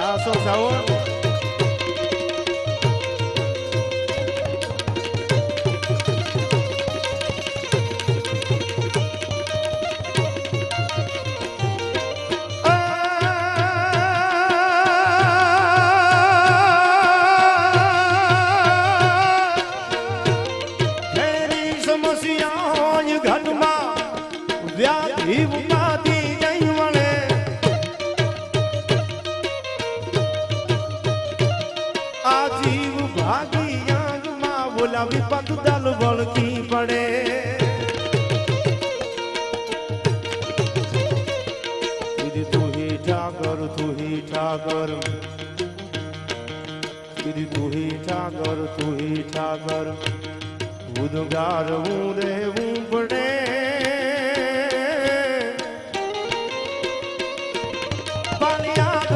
આસો જાઓ विपद दल बलकी पड़े तू ही ठाकर तू ही ठाकर तू ही ठाकर तू ही ठाकर उद्गार देवू पड़े